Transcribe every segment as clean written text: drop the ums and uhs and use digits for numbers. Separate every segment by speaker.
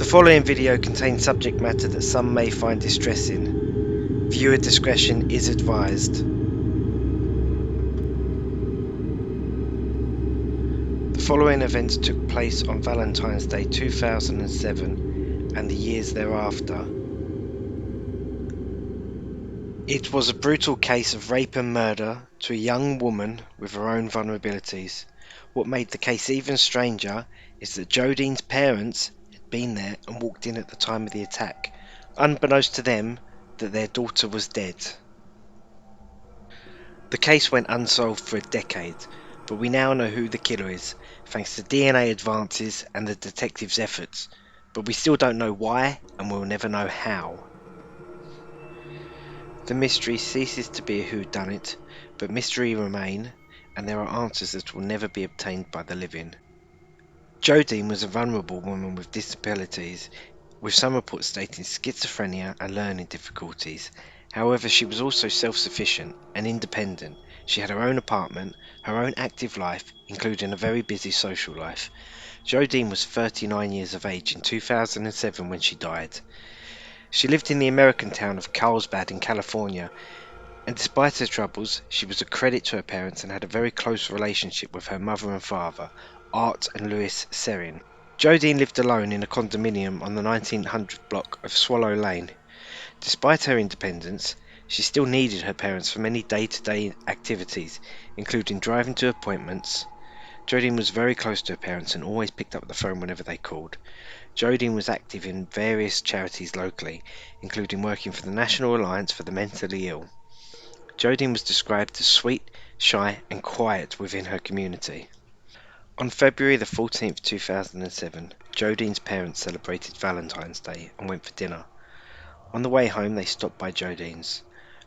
Speaker 1: following video contains subject matter that some may find distressing. Viewer discretion is advised. The following events took place on Valentine's Day 2007 and the years thereafter. It was a brutal case of rape and murder to a young woman with her own vulnerabilities. What made the case even stranger is that Jodine's parents had been there and walked in at the time of the attack, unbeknownst to them that their daughter was dead. The case went unsolved for a decade, but we now know who the killer is, thanks to DNA advances and the detectives' efforts, but we still don't know why and we'll never know how. The mystery ceases to be a whodunit, but mystery remain, and there are answers that will never be obtained by the living. Jodine was a vulnerable woman with disabilities, with some reports stating schizophrenia and learning difficulties. However, she was also self-sufficient and independent. She had her own apartment, her own active life, including a very busy social life. Jodine was 39 years of age in 2007 when she died. She lived in the American town of Carlsbad in California, and despite her troubles, she was a credit to her parents and had a very close relationship with her mother and father, Art and Louis Serrin. Jodine lived alone in a condominium on the 1900 block of Swallow Lane. Despite her independence, she still needed her parents for many day-to-day activities, including driving to appointments. Jodine was very close to her parents and always picked up the phone whenever they called. Jodine was active in various charities locally, including working for the National Alliance for the Mentally Ill. Jodine was described as sweet, shy and quiet within her community. On February the 14th, 2007, Jodine's parents celebrated Valentine's Day and went for dinner. On the way home they stopped by Jodine's.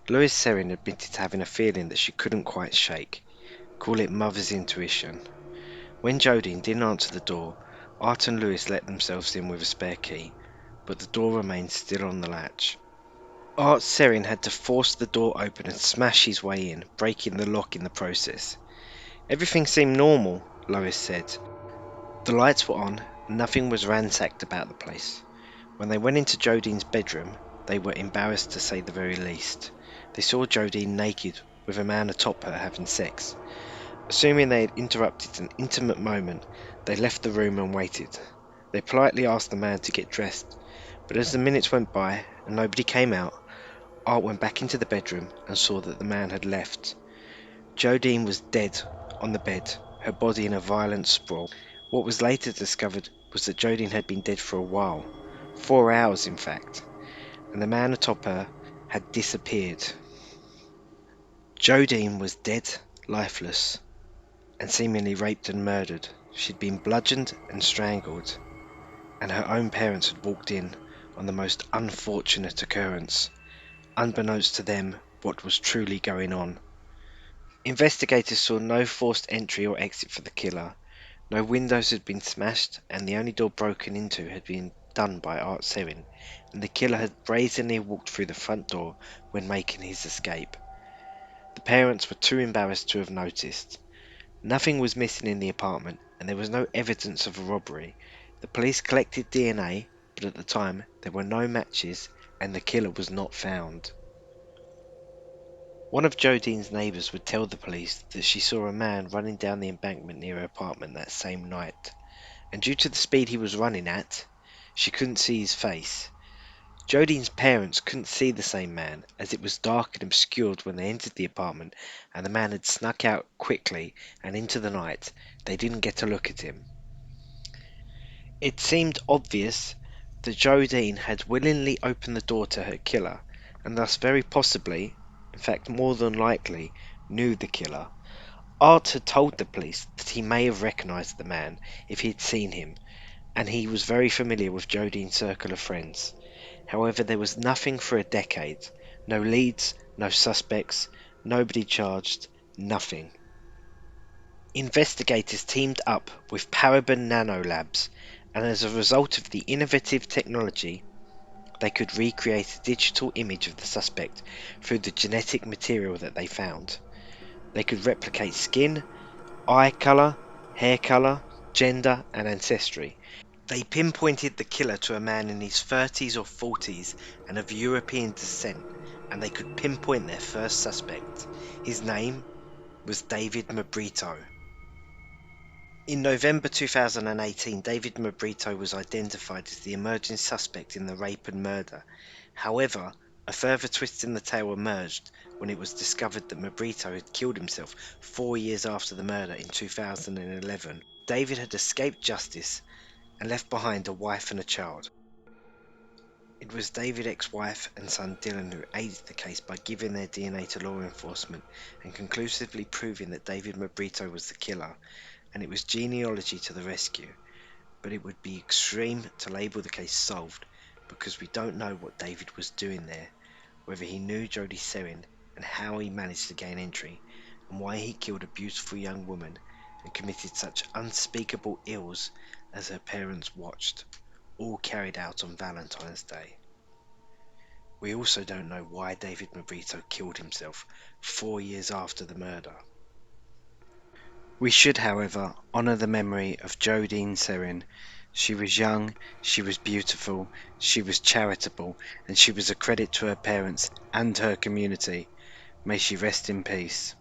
Speaker 1: Louis Serrin admitted to having a feeling that she couldn't quite shake. Call it mother's intuition. When Jodine didn't answer the door, Art and Louis let themselves in with a spare key, but the door remained still on the latch. Art Serrin had to force the door open and smash his way in, breaking the lock in the process. Everything seemed normal, Lois said. The lights were on, and nothing was ransacked about the place. When they went into Jodine's bedroom, they were embarrassed to say the very least. They saw Jodine naked, with a man atop her having sex. Assuming they had interrupted an intimate moment, they left the room and waited. They politely asked the man to get dressed, but as the minutes went by and nobody came out, Art went back into the bedroom and saw that the man had left. Jodine was dead on the bed, her body in a violent sprawl. What was later discovered was that Jodine had been dead for a while, 4 hours in fact, and the man atop her had disappeared. Jodine was dead, lifeless, and seemingly raped and murdered. She'd been bludgeoned and strangled, and her own parents had walked in on the most unfortunate occurrence, unbeknownst to them what was truly going on. Investigators saw no forced entry or exit for the killer. No windows had been smashed, and the only door broken into had been done by Art Serrin, and the killer had brazenly walked through the front door when making his escape. The parents were too embarrassed to have noticed. Nothing was missing in the apartment, and there was no evidence of a robbery. The police collected DNA, but at the time there were no matches, and the killer was not found. One of Jodine's neighbours would tell the police that she saw a man running down the embankment near her apartment that same night, and due to the speed he was running at, she couldn't see his face. Jodine's parents couldn't see the same man, as it was dark and obscured when they entered the apartment, and the man had snuck out quickly and into the night. They didn't get a look at him. It seemed obvious that Jodine had willingly opened the door to her killer, and thus very possibly, in fact more than likely, knew the killer. Art had told the police that he may have recognised the man if he had seen him, and he was very familiar with Jodine's circle of friends. However, there was nothing for a decade. No leads, no suspects, nobody charged, nothing. Investigators teamed up with Paraben Nanolabs, and as a result of the innovative technology, they could recreate a digital image of the suspect through the genetic material that they found. They could replicate skin, eye colour, hair colour, gender and ancestry. They pinpointed the killer to a man in his 30s or 40s and of European descent, and they could pinpoint their first suspect. His name was David Mabrito. In November 2018, David Mabrito was identified as the emerging suspect in the rape and murder. However, a further twist in the tale emerged when it was discovered that Mabrito had killed himself 4 years after the murder in 2011. David had escaped justice and left behind a wife and a child. It was David's ex-wife and son Dylan who aided the case by giving their DNA to law enforcement and conclusively proving that David Mabrito was the killer, and it was genealogy to the rescue. But it would be extreme to label the case solved because we don't know what David was doing there, whether he knew Jodie Serrin and how he managed to gain entry, and why he killed a beautiful young woman and committed such unspeakable ills as her parents watched, all carried out on Valentine's Day. We also don't know why David Mabrito killed himself 4 years after the murder. We should, however, honour the memory of Jodine Serrin. She was young, she was beautiful, she was charitable, and she was a credit to her parents and her community. May she rest in peace.